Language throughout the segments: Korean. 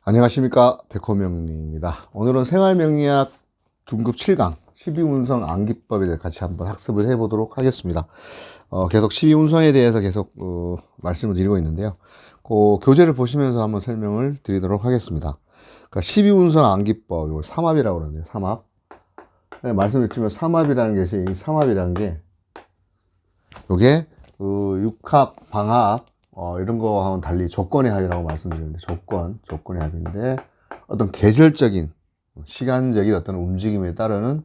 안녕하십니까, 백호명리입니다. 오늘은 생활명리학 중급 7강 12운성 암기법에 대해 같이 한번 학습을 해보도록 하겠습니다. 계속 12운성에 대해서 계속 말씀을 드리고 있는데요. 그 교재를 보시면서 한번 설명을 드리도록 하겠습니다. 그러니까 12운성 암기법, 이거 삼합이라고 그러는데요. 삼합. 네, 말씀드렸지만 삼합이라는 것이, 이 삼합이라는 게 요게 육합, 방합 이런 거하고는 달리 조건의 합이라고 말씀드렸는데, 조건의 합인데, 어떤 계절적인, 시간적인 어떤 움직임에 따르는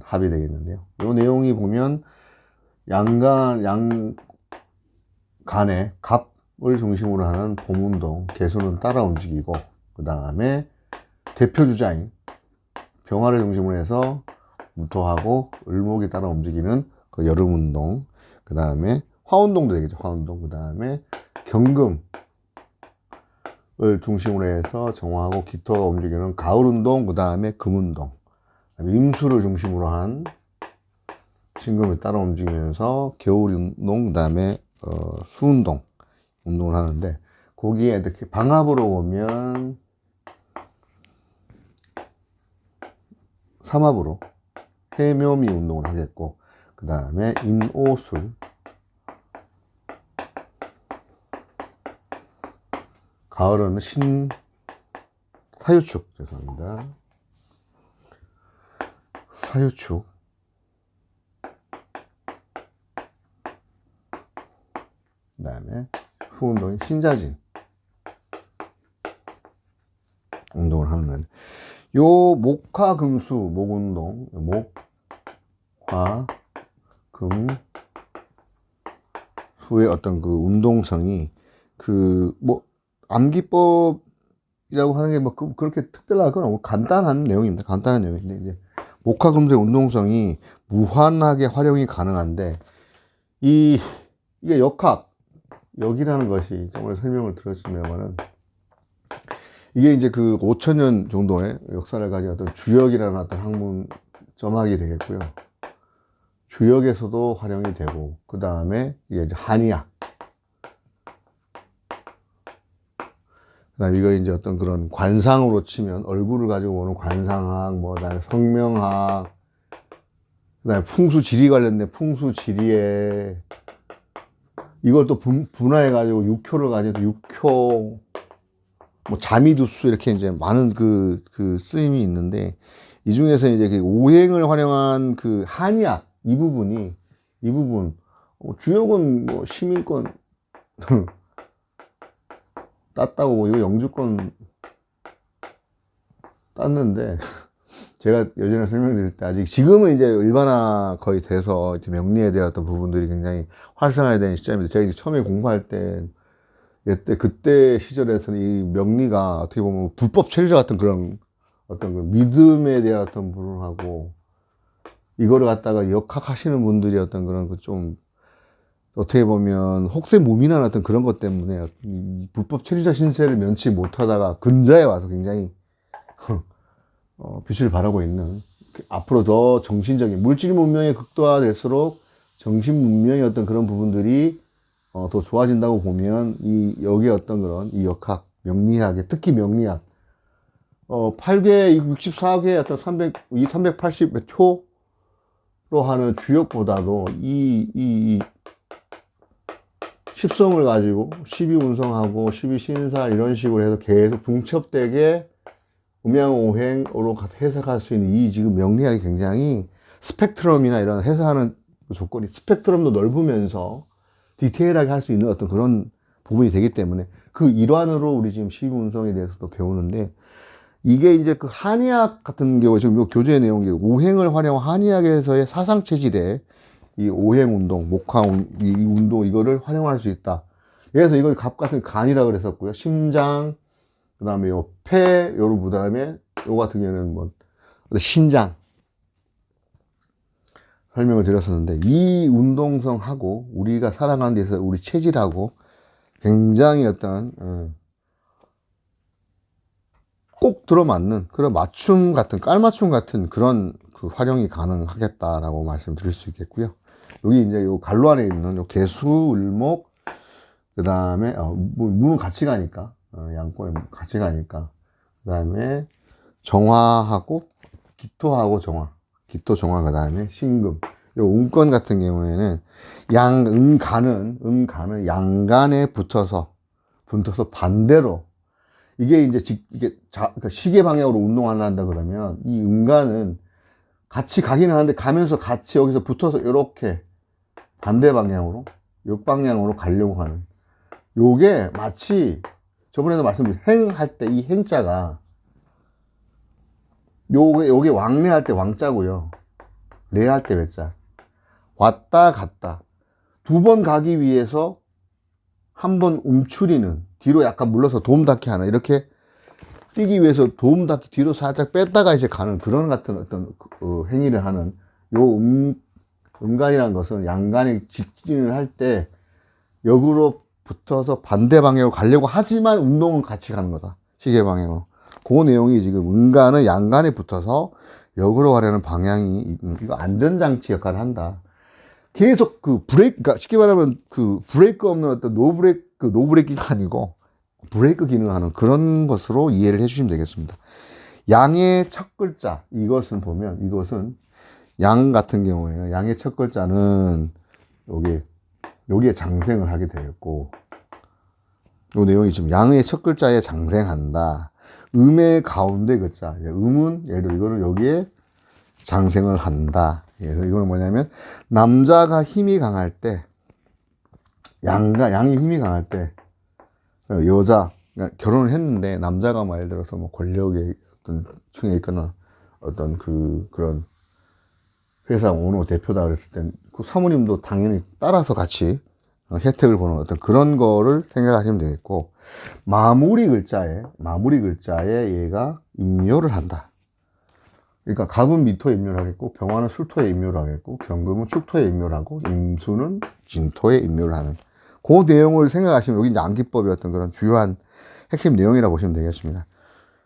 합이 되겠는데요. 이 내용이 보면, 양 간의 갑을 중심으로 하는 봄운동, 개수는 따라 움직이고, 그 다음에 대표주자인 병화를 중심으로 해서 무토하고 을목이 따라 움직이는 그 여름운동, 그 다음에 화운동도 되겠죠. 화운동. 그 다음에 경금을 중심으로 해서 정화하고 기토가 움직이는 가을운동, 그 다음에 금운동, 임수를 중심으로 한 신금을 따라 움직이면서 겨울운동, 그 다음에 수운동, 운동을 하는데, 거기에 이렇게 방합으로 보면 삼합으로 해묘미 운동을 하겠고, 그 다음에 인오술, 가을은 사유축, 죄송합니다. 사유축. 그 다음에 후운동이 신자진 운동을 하는 건데, 요 목화금수, 목운동, 목화금수의 어떤 그 운동성이 암기법이라고 하는 게 그렇게 특별하거나 간단한 내용입니다. 간단한 내용인데, 이제 목화금수의 운동성이 무한하게 활용이 가능한데, 이게 역이라는 것이 정말 설명을 들었으면은, 이게 이제 그 5,000년 정도의 역사를 가진 어떤 주역이라는 어떤 학문 점학이 되겠고요. 주역에서도 활용이 되고, 그 다음에 이게 이제 한의학, 그 다음에 이거 이제 어떤 그런 관상으로 치면 얼굴을 가지고 오는 관상학, 그 다음에 성명학, 그 다음에 풍수지리 관련된 풍수지리에 이걸 또 분화해가지고 육효를 가지고 육효, 자미두수 이렇게 이제 많은 그 쓰임이 있는데, 이 중에서 이제 그 오행을 활용한 그 한의학, 이 부분, 주역은 시민권 땄다고, 이거 영주권 땄는데, 제가 예전에 설명드릴 때, 아직 지금은 이제 일반화 거의 돼서 이제 명리에 대한 어떤 부분들이 굉장히 활성화된 시점입니다. 제가 이제 처음에 공부할 때, 그때 시절에서는 이 명리가 어떻게 보면 불법 체류자 같은 그런 어떤 그 믿음에 대한 어떤 부분하고, 이거를 갖다가 역학하시는 분들이 어떤 그런 좀 어떻게 보면 혹세무민한 어떤 그런 것 때문에 불법 체류자 신세를 면치 못하다가 근자에 와서 굉장히 빛을 발하고 있는, 앞으로 더 정신적인 물질 문명이 극도화될수록 정신 문명의 어떤 그런 부분들이 더 좋아진다고 보면, 여기에 어떤 그런 이 역학, 명리학에, 특히 명리학, 8개, 64개 어떤 380의 표로 하는 주역보다도 이 십성을 가지고 12운성하고 12신사 이런 식으로 해서 계속 중첩되게 음양오행으로 해석할 수 있는 이 지금 명리학이 굉장히 스펙트럼이나 이런 해석하는 조건이 스펙트럼도 넓으면서 디테일하게 할 수 있는 어떤 그런 부분이 되기 때문에, 그 일환으로 우리 지금 12운성에 대해서도 배우는데, 이게 이제 그 한의학 같은 경우, 지금 요 교재 내용이 오행을 활용 한의학에서의 사상체질에 이 오행운동, 이 운동, 이거를 활용할 수 있다. 그래서 이걸 갑 같은 간이라고 그랬었고요. 심장, 그 다음에 요 폐, 그 다음에 요 같은 경우는 신장. 설명을 드렸었는데, 이 운동성하고 우리가 살아가는 데서 우리 체질하고 굉장히 어떤, 꼭 들어맞는 그런 맞춤 같은, 깔맞춤 같은 그런 그 활용이 가능하겠다라고 말씀드릴 수 있겠고요. 여기 이제 요 갈로 안에 있는 요 개수, 을목, 그 다음에, 무는 같이 가니까, 양권이 같이 가니까. 그 다음에 정화하고 기토하고 정화, 기토 정화, 그 다음에 신금. 요 운권 같은 경우에는 음간은 양간에 붙어서 반대로, 이게 이제 그러니까 시계 방향으로 운동을 한다 그러면 이 음간은 같이 가기는 하는데 가면서 같이 여기서 붙어서 이렇게 반대 방향으로, 역방향으로 가려고 하는, 요게 마치 저번에도 말씀드린 행할 때 이 행자가 요게 왕래할 때 왕자고요, 레할 때 외자. 왔다 갔다 두 번 가기 위해서 한 번 움츠리는, 뒤로 약간 물러서 도움닫기 하는, 이렇게 뛰기 위해서 도움닫기 뒤로 살짝 뺐다가 이제 가는 그런 같은 어떤 행위를 하는 요 음간이라는 것은 양간이 직진을 할 때 역으로 붙어서 반대 방향으로 가려고 하지만 운동은 같이 가는 거다, 시계 방향으로. 그 내용이 지금 음간은 양간에 붙어서 역으로 가려는 방향이, 이거 안전장치 역할을 한다. 계속 그 브레이크, 그러니까 쉽게 말하면 그 브레이크 없는 어떤 노브레이크가 아니고 브레이크 기능을 하는 그런 것으로 이해를 해주시면 되겠습니다. 양의 첫 글자, 이것은 보면, 이것은 양 같은 경우에는 양의 첫 글자는 여기에 장생을 하게 되었고, 이 내용이 지금 양의 첫 글자에 장생한다. 음의 가운데 글자, 음은 예를 들어 이거를 여기에 장생을 한다. 그래서 이거는 뭐냐면, 남자가 힘이 강할 때, 양이 힘이 강할 때, 여자, 그러니까 결혼을 했는데, 남자가 뭐 예를 들어서 뭐 권력의 어떤 층에 있거나, 어떤 그런 회사 오너 대표다 그랬을 땐, 그 사모님도 당연히 따라서 같이 혜택을 보는 어떤 그런 거를 생각하시면 되겠고, 마무리 글자에 얘가 임묘를 한다. 그러니까 갑은 미토에 임묘를 하겠고, 병화는 술토에 임묘를 하겠고, 경금은 축토에 임묘를 하고, 임수는 진토에 임묘를 하는, 그 내용을 생각하시면 여기 이제 암기법의 어떤 그런 주요한 핵심 내용이라고 보시면 되겠습니다.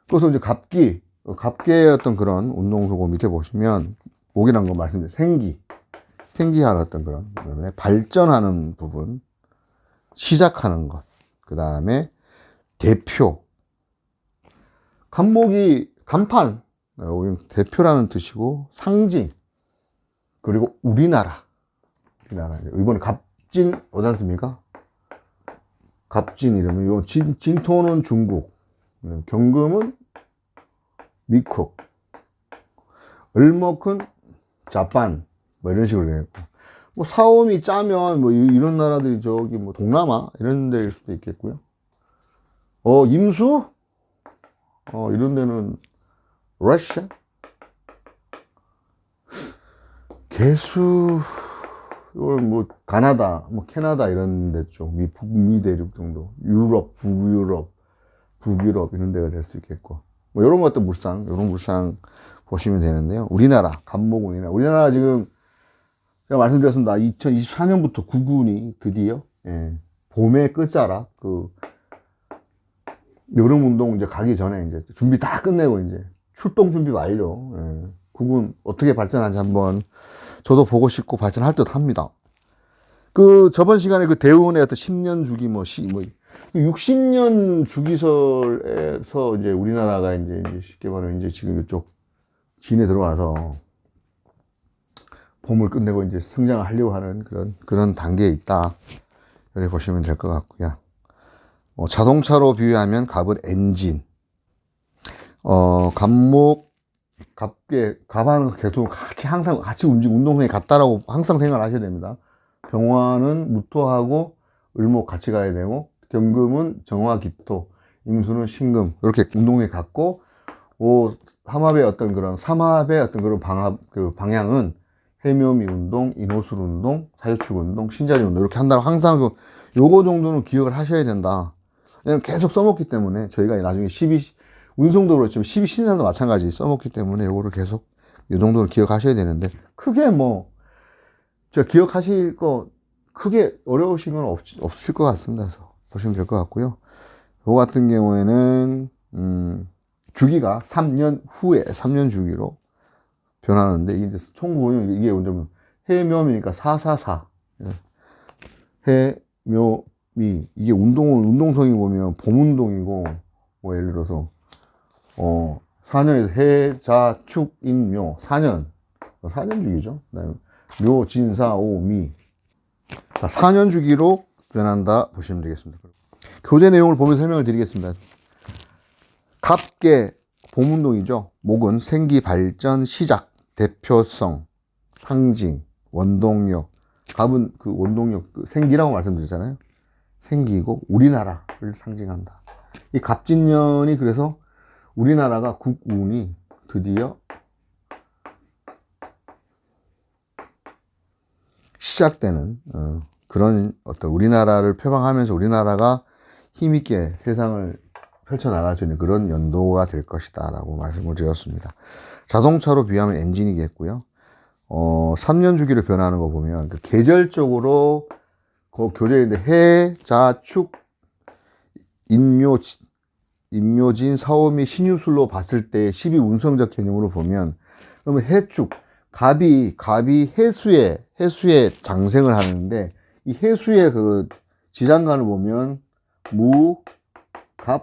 그래서 이제 갑계의 어떤 그런 운동소고 밑에 보시면 목이라는 거 말씀드린 생기하는 어떤 그런, 그다음에 발전하는 부분, 시작하는 것, 그 다음에 대표, 간목이 간판, 여기 대표라는 뜻이고, 상징, 그리고 우리나라. 이번에 갑진 오지 않습니까? 갑진 이러면, 요 진토는 중국, 경금은 미국, 을목은 자판, 뭐 이런 식으로 되겠고, 뭐 사오미 짜면 뭐 이런 나라들이 저기 뭐 동남아 이런 데일 수도 있겠고요. 임수? 이런 데는 러시아? 개수, 이건 뭐 가나다, 뭐 캐나다 이런 데 쪽, 북미 대륙 정도, 유럽, 북유럽 이런 데가 될 수 있겠고, 뭐 이런 것도 이런 물상 보시면 되는데요. 우리나라, 간목 우리나라 지금 제가 말씀드렸습니다. 2024년부터 구군이 드디어, 봄의 끝자락, 여름 운동 이제 가기 전에 이제 준비 다 끝내고 이제 출동 준비 완료. 구군 어떻게 발전하는지 한번 저도 보고 싶고 발전할 듯 합니다. 저번 시간에 대운의 어떤 10년 주기, 60년 주기설에서 이제 우리나라가 이제 쉽게 말하면 이제 지금 이쪽 진에 들어와서 봄을 끝내고 이제 성장을 하려고 하는 그런 단계에 있다. 이렇게 보시면 될 것 같고요. 자동차로 비유하면 갑은 엔진, 갑목, 갑하는 계속 항상 같이 운동성이 같다라고 항상 생각을 하셔야 됩니다. 병화는 무토하고 을목 같이 가야 되고, 경금은 정화, 기토, 임수는 신금, 이렇게 운동성이 같고, 삼합의 어떤 그런 방향은 해묘미 운동, 인호술 운동, 사유축 운동, 신자리 운동, 이렇게 한다고 항상 요거 정도는 기억을 하셔야 된다. 왜냐면 계속 써먹기 때문에, 저희가 나중에 운송도 그렇지만 12신사도 마찬가지 써먹기 때문에 요거를 계속 이 정도는 기억하셔야 되는데, 크게 제가 기억하실 거 크게 어려우신 건 없을 것 같습니다. 그래서 보시면 될 것 같고요. 요 같은 경우에는, 주기가 3년 후에 3년 주기로 변하는데, 이게 총 보면 이게 뭐냐면 해묘미니까 444. 해묘 이게 운동성이 보면 봄운동이고, 뭐 예를 들어서, 4년에서 해, 자, 축, 인, 묘. 4년. 4년 주기죠. 그다음에 묘, 진, 사, 오, 미. 자, 4년 주기로 변한다 보시면 되겠습니다. 교재 내용을 보면서 설명을 드리겠습니다. 갑계, 봄운동이죠. 목은 생기, 발전, 시작, 대표성, 상징, 원동력. 갑은 그 원동력, 그 생기라고 말씀드렸잖아요. 생기고 우리나라를 상징한다. 이 갑진년이 그래서 우리나라가 국운이 드디어 시작되는 그런 어떤 우리나라를 표방하면서 우리나라가 힘있게 세상을 펼쳐나갈 수 있는 그런 연도가 될 것이다 라고 말씀을 드렸습니다. 자동차로 비하면 엔진이겠고요. 3년 주기로 변하는 거 보면 그 계절적으로 그 교재인데 해, 자, 축, 인묘진, 사오미, 신유술로 봤을 때 12운성적 개념으로 보면 그러면 해축, 갑이 해수에 장생을 하는데 이 해수의 그 지장간을 보면 무, 갑,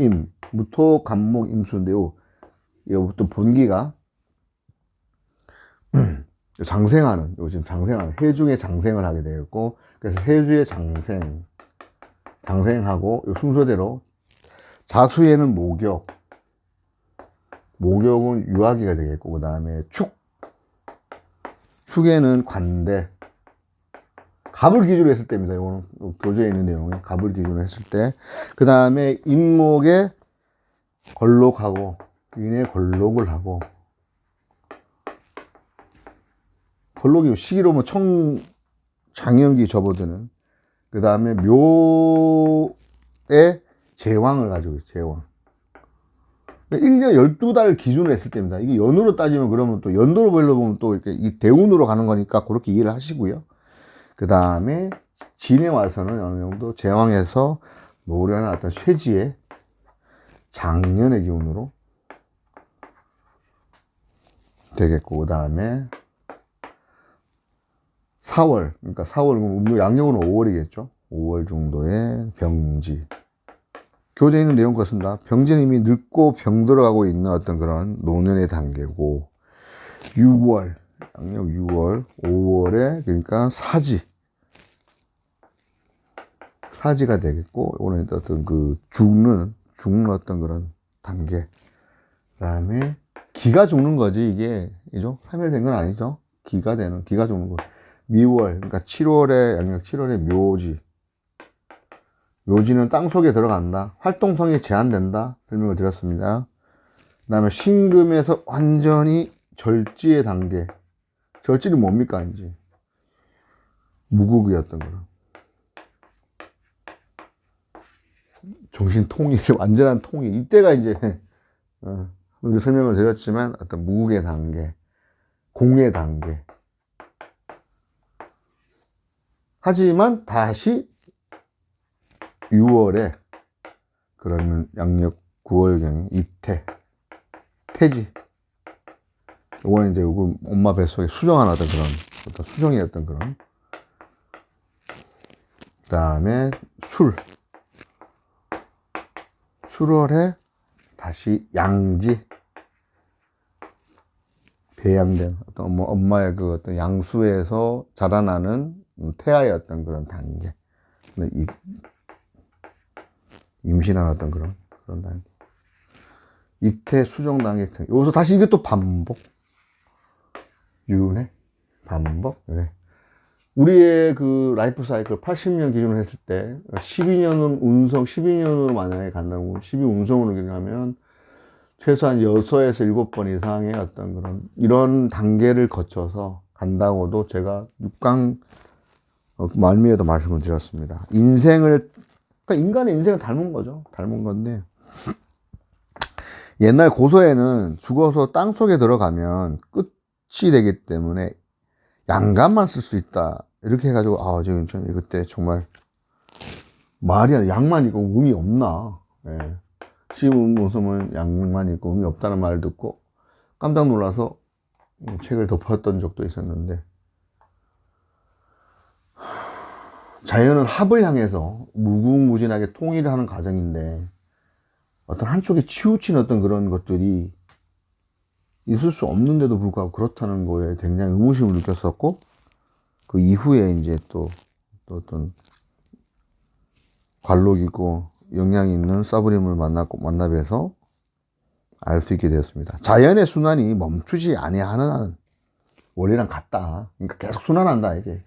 임, 무토, 갑목, 임수인데요. 이것부터 본기가 요즘 장생하는, 해중에 장생을 하게 되었고, 그래서 해주의 장생하고, 요 순서대로, 자수에는 목욕은 유아기가 되겠고, 그 다음에 축에는 관대, 갑을 기준으로 했을 때입니다. 이거는 교재에 있는 내용이 갑을 기준으로 했을 때, 그 다음에 인목에 걸록하고, 인에 걸록을 하고, 걸록이 시기로 뭐 장연기 접어드는. 그 다음에 묘에 제왕을 가지고 있어요. 제왕. 1년 12달 기준으로 했을 때입니다. 이게 연으로 따지면 그러면 또 연도로 보면 또 이렇게 이 대운으로 가는 거니까 그렇게 이해를 하시고요. 그 다음에 진에 와서는 어느 정도 제왕에서 노련한 어떤 쇠지의 장년의 기운으로 되겠고, 그 다음에 4월, 그러니까 4월, 양력으로 5월이겠죠. 5월 정도의 병지. 교재에 있는 내용 같습니다. 병지는 이미 늙고 병들어가고 있는 어떤 그런 노년의 단계고, 6월, 양력 6월, 5월에, 그러니까 사지가 되겠고, 오늘 어떤 그 죽는 어떤 그런 단계. 그 다음에 기가 죽는 거지, 이게. 이죠? 3일 된 건 아니죠? 기가 죽는 거. 미월, 그러니까 7월에, 양력 7월에 묘지. 묘지는 땅 속에 들어간다. 활동성이 제한된다. 설명을 드렸습니다. 그 다음에 신금에서 완전히 절지의 단계. 절지는 뭡니까, 이제? 무국이었던 거로. 정신 통일, 완전한 통일. 이때가 이제, 설명을 드렸지만, 어떤 무국의 단계, 공의 단계. 하지만 다시 6월에 그러면 양력 9월경에 태지. 이거는 이제 엄마 뱃속에 수정한 어떤 수정이었던 그런. 그 다음에 술월에 다시 양지. 배양된 어떤 엄마의 그 어떤 양수에서 자라나는 태아의 어떤 그런 단계. 임신한 어떤 그런 단계. 입태, 수정 단계. 여기서 다시 이게 또 반복. 윤회, 반복. 네. 우리의 그 라이프 사이클 80년 기준으로 했을 때 12년은 운성, 12년으로 만약에 간다고 12운성으로 가면 최소한 6에서 7번 이상의 어떤 그런 이런 단계를 거쳐서 간다고도 제가 6강 말미에도 말씀을 드렸습니다. 그러니까 인간의 인생을 닮은 거죠. 닮은 건데 옛날 고서에는 죽어서 땅 속에 들어가면 끝이 되기 때문에 양간만 쓸 수 있다. 이렇게 해가지고 지금 그때 정말 말이 양만 있고 음이 없나. 예. 시음무서면 양만 있고 음이 없다는 말을 듣고 깜짝 놀라서 책을 덮었던 적도 있었는데 자연은 합을 향해서 무궁무진하게 통일을 하는 과정인데 어떤 한쪽에 치우친 어떤 그런 것들이 있을 수 없는데도 불구하고 그렇다는 거에 굉장히 의무심을 느꼈었고, 그 이후에 이제 또 어떤 관록이고 영향이 있는 서브림을 만나 뵈서 알 수 있게 되었습니다. 자연의 순환이 멈추지 아니하는 원리랑 같다. 그러니까 계속 순환한다, 이게.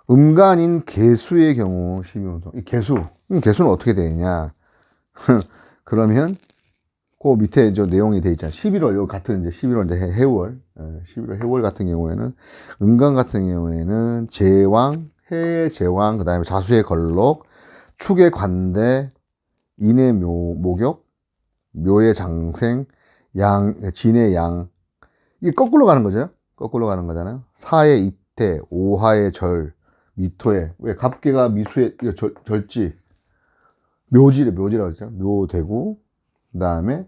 음간인 개수의 경우 12운송. 이 개수는 어떻게 되느냐? 그러면 그 밑에 저 내용이 돼 있잖아요. 11월, 요 같은 이제 11월 이제 해월, 11월 해월 같은 경우에는, 음간 같은 경우에는 제왕, 해의 제왕, 그 다음에 자수의 걸록, 축의 관대, 인의 목욕, 묘의 장생, 진의 양. 이게 거꾸로 가는 거죠. 거꾸로 가는 거잖아요. 사의 입태, 오하의 절, 미토의, 왜 갑계가 미수의 절지, 묘지라고 했죠. 묘되고, 그 다음에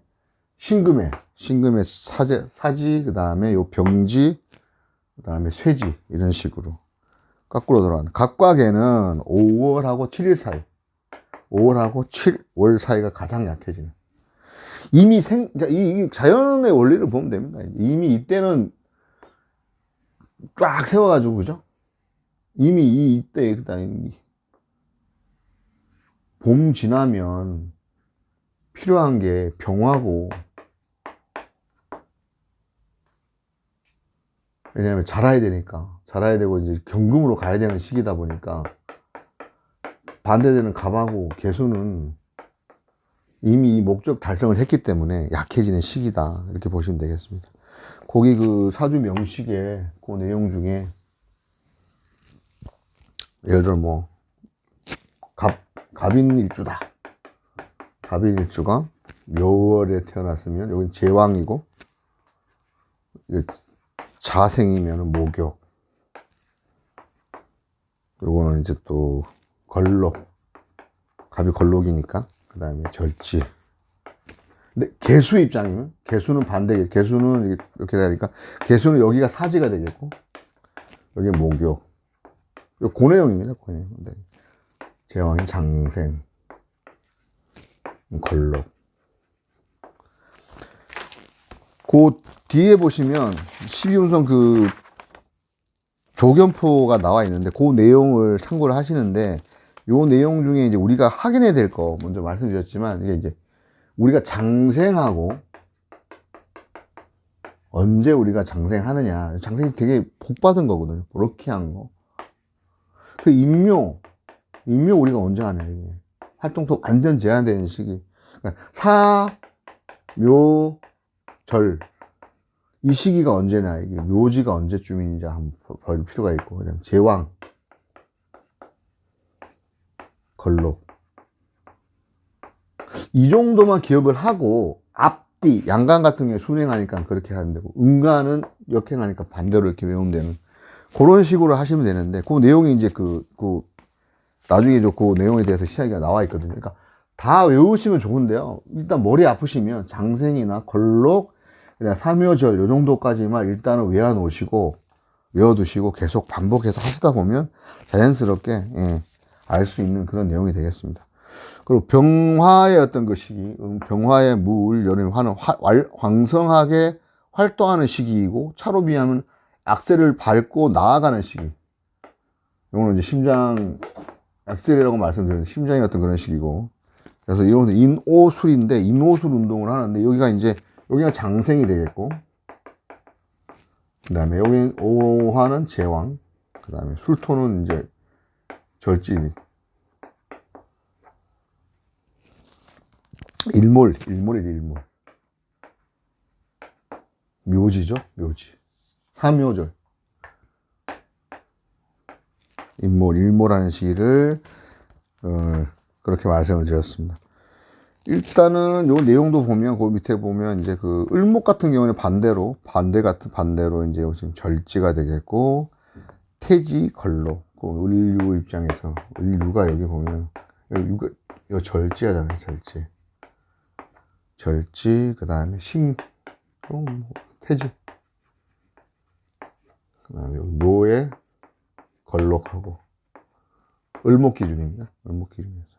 신금의 사지, 그 다음에 요 병지, 그 다음에 쇠지, 이런 식으로 거꾸로 돌아가는. 갑과 개는 5월하고 7일 사이, 5월하고 7월 사이가 가장 약해지는. 이미 그러니까 이 자연의 원리를 보면 됩니다. 이미 이때는 쫙 세워가지고, 그죠? 이미 이때, 그다음에 봄 지나면 필요한 게 병화고, 왜냐하면 자라야 되고 이제 경금으로 가야 되는 시기다 보니까, 반대되는 갑하고 개수는 이미 이 목적 달성을 했기 때문에 약해지는 시기다, 이렇게 보시면 되겠습니다. 거기 그 사주 명식의 그 내용 중에 예를 들어 뭐 갑인일주다, 갑인일주가 묘월에 태어났으면 여기 제왕이고, 자생이면 목욕, 요거는 이제 또 걸록, 갑이 걸록이니까 그 다음에 절지. 근데 개수 입장이면, 개수는 반대겠죠. 개수는 이렇게 되니까, 개수는 여기가 사지가 되겠고, 여기 목욕. 요 고내용입니다, 고내용. 네. 제왕이 장생, 걸록. 그 뒤에 보시면 12운성 그 조견표가 나와 있는데, 그 내용을 참고를 하시는데, 요 내용 중에 이제 우리가 확인해야 될 거 먼저 말씀드렸지만, 이게 이제 우리가 장생하고 언제 우리가 장생하느냐, 장생이 되게 복받은 거거든요. 럭키한 거. 그 인묘 우리가 언제 하냐, 이게 활동도 완전 제한되는 시기. 그러니까 사, 묘, 절, 이 시기가 언제나, 이게 묘지가 언제쯤인지 한번 볼 필요가 있고, 그다음에 제왕, 걸록, 이 정도만 기억을 하고, 앞뒤 양간 같은 경우에 순행하니까 그렇게 하면 되고, 음간은 역행하니까 반대로 이렇게 외우면 되는, 그런 식으로 하시면 되는데, 그 내용이 이제 나중에 그 내용에 대해서 이야기가 나와 있거든요. 그러니까 다 외우시면 좋은데요, 일단 머리 아프시면 장생이나 걸록, 그냥 삼묘절 요 정도까지만 일단은 외워두시고 계속 반복해서 하시다 보면 자연스럽게 알 수 있는 그런 내용이 되겠습니다. 그리고 병화의 어떤 그 시기, 병화의 물, 여름, 화는 왕성하게 활동하는 시기이고, 차로 비하면 악셀을 밟고 나아가는 시기. 이거는 이제 심장, 악셀이라고 말씀드렸는데 심장이 어떤 그런 시기고, 그래서 이런 인오술인데, 인오술 운동을 하는데, 여기가 장생이 되겠고, 그 다음에 여기 오화는 제왕, 그 다음에 술토는 이제 절지, 일몰. 묘지죠, 묘지. 삼묘절. 일몰하는 시기를, 그렇게 말씀을 드렸습니다. 일단은 요 내용도 보면, 그 밑에 보면 이제 그 을목 같은 경우는 반대로 이제 지금 절지가 되겠고, 태지, 걸록. 그 을류 입장에서, 을류가 여기 보면, 이거 절지하잖아요, 절지, 그 다음에 태지. 그 다음에 묘에 걸록하고, 을목 기준입니다. 을목 기준이었습니다.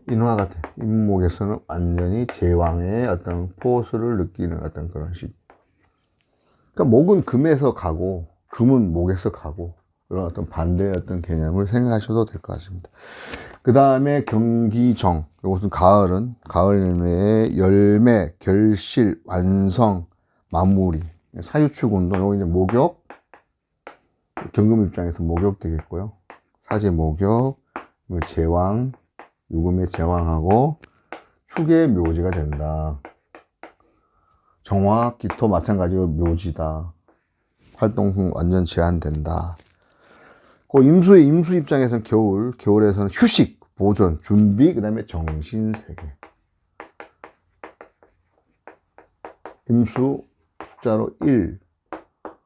인화 같은 임목에서는 완전히 제왕의 어떤 포스를 느끼는 어떤 그런 식. 그러니까 목은 금에서 가고 금은 목에서 가고 그런 어떤 반대의 어떤 개념을 생각하셔도 될 것 같습니다. 그 다음에 경기정. 이것은 가을은 가을 열매, 결실, 완성, 마무리, 사유축 운동. 이거 이제 목욕, 경금 입장에서 목욕 되겠고요. 사제 목욕, 제왕, 유금의 제왕하고 축의 묘지가 된다. 정화, 기토 마찬가지로 묘지다. 활동 완전 제한된다. 그 임수 입장에서는 겨울에서는 휴식, 보존, 준비, 그 다음에 정신세계. 임수 숫자로 1.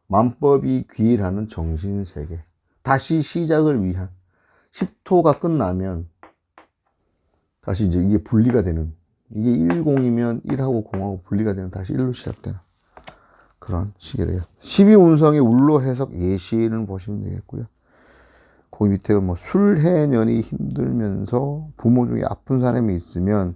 만법이 귀일하는 정신세계. 다시 시작을 위한 10토가 끝나면 다시 이제 이게 분리가 되는, 이게 10이면 1하고 0하고 분리가 되는, 다시 1로 시작되는 그런 시기가 되겠습니다. 12운성의 울로 해석 예시는 보시면 되겠고요. 그 밑에 뭐 술해년이 힘들면서 부모 중에 아픈 사람이 있으면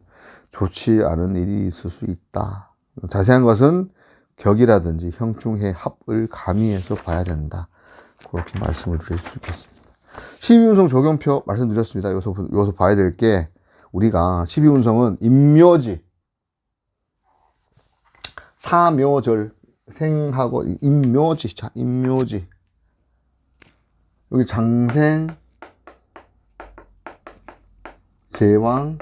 좋지 않은 일이 있을 수 있다. 자세한 것은 격이라든지 형충해 합을 가미해서 봐야 된다. 그렇게 말씀을 드릴 수 있겠습니다. 12운성 적용표 말씀드렸습니다. 여기서 봐야 될 게, 우리가 12운성은 임묘지, 사묘절, 생하고 임묘지, 자, 임묘지. 여기 장생, 제왕,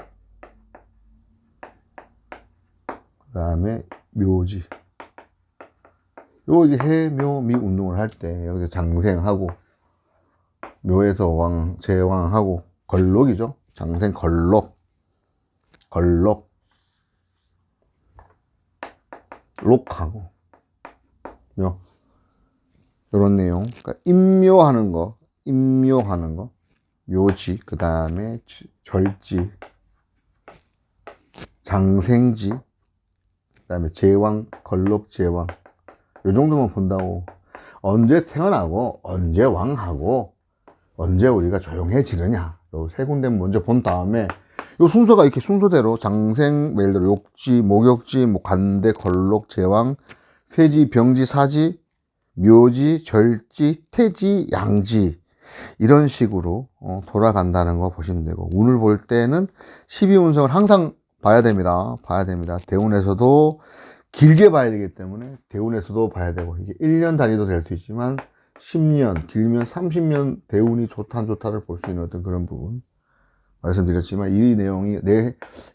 그 다음에 묘지. 요 이제 해묘미 운동을 할 때 여기서 장생하고 묘에서 왕, 제왕하고 걸록이죠. 장생 걸록, 록하고 묘. 이런 내용. 그러니까 임묘하는 거, 묘지, 그 다음에 절지, 장생지, 그 다음에 제왕, 걸록, 제왕. 요 정도만 본다고, 언제 태어나고, 언제 왕하고, 언제 우리가 조용해지느냐, 요 세 군데 먼저 본 다음에, 요 순서가 이렇게 순서대로 장생, 예를 들어 욕지, 목욕지, 뭐 관대, 걸록, 제왕, 세지, 병지, 사지, 묘지, 절지, 태지, 양지, 이런 식으로 돌아간다는 거 보시면 되고, 운을 볼 때는 12운성을 항상 봐야 됩니다. 대운에서도 길게 봐야 되기 때문에 대운에서도 봐야 되고, 이게 1년 단위도 될 수 있지만 10년, 길면 30년 대운이 좋다 안 좋다를 볼 수 있는 어떤 그런 부분 말씀드렸지만, 이 내용이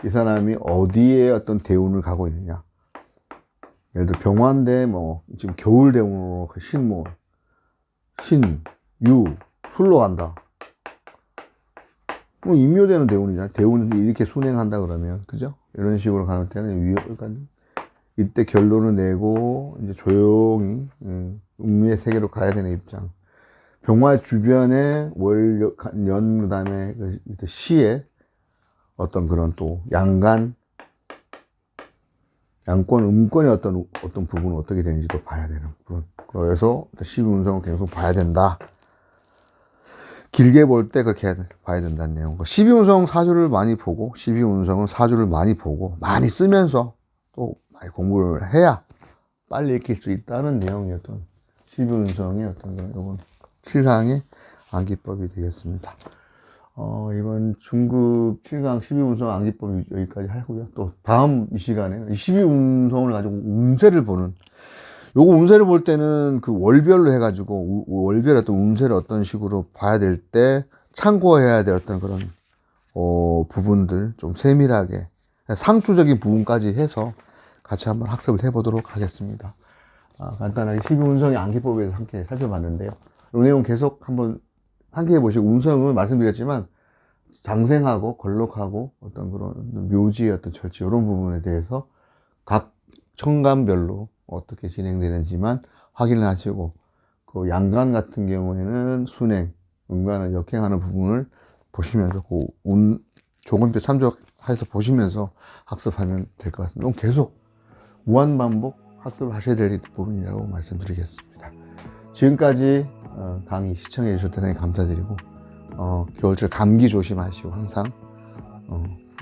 이 사람이 어디에 어떤 대운을 가고 있느냐, 예를 들어 병화인데 뭐 지금 겨울 대운으로 신모, 유, 술로 간다. 뭐 임묘되는 대운이잖아. 대운이 이렇게 순행한다 그러면, 그죠? 이런 식으로 가는 때는 이때 결론을 내고 이제 조용히 음의 세계로 가야 되는 입장. 병화 주변에 월, 년, 그 다음에 시에 어떤 그런 또 양간, 양권, 음권의 어떤 부분은 어떻게 되는지도 봐야 되는 부분. 그래서 12운성을 계속 봐야 된다. 길게 볼 때 그렇게 봐야 된다는 내용. 12운성 사주를 많이 보고, 12운성은 사주를 많이 보고, 많이 쓰면서 또 많이 공부를 해야 빨리 익힐 수 있다는 내용이었던 12운성의 어떤 그런 7강의 암기법이 되겠습니다. 이번 중급 7강 12운성 암기법 여기까지 하고요. 또 다음 이 시간에는 12운성을 가지고 운세를 보는, 요거 운세를 볼 때는 그 월별로 해가지고 월별 어떤 운세를 어떤 식으로 봐야 될 때 참고해야 될 어떤 그런 부분들 좀 세밀하게 상수적인 부분까지 해서 같이 한번 학습을 해보도록 하겠습니다. 간단하게 12운성의 암기법에 대해서 함께 살펴봤는데요. 이 내용 계속 한번 함께 해보시고, 운성은 말씀드렸지만 장생하고 걸록하고 어떤 그런 묘지의 어떤 절지, 이런 부분에 대해서 각 천간별로 어떻게 진행되는지만 확인을 하시고, 그 양간 같은 경우에는 순행, 음간을 역행하는 부분을 보시면서 그 조건표 참조해서 보시면서 학습하면 될 것 같습니다. 너무 계속 무한반복 학습을 하셔야 될 부분이라고 말씀드리겠습니다. 지금까지 강의 시청해 주셔서 대단히 감사드리고, 겨울철 감기 조심하시고 항상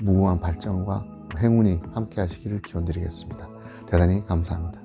무궁한 발전과 행운이 함께 하시기를 기원드리겠습니다. 대단히 감사합니다.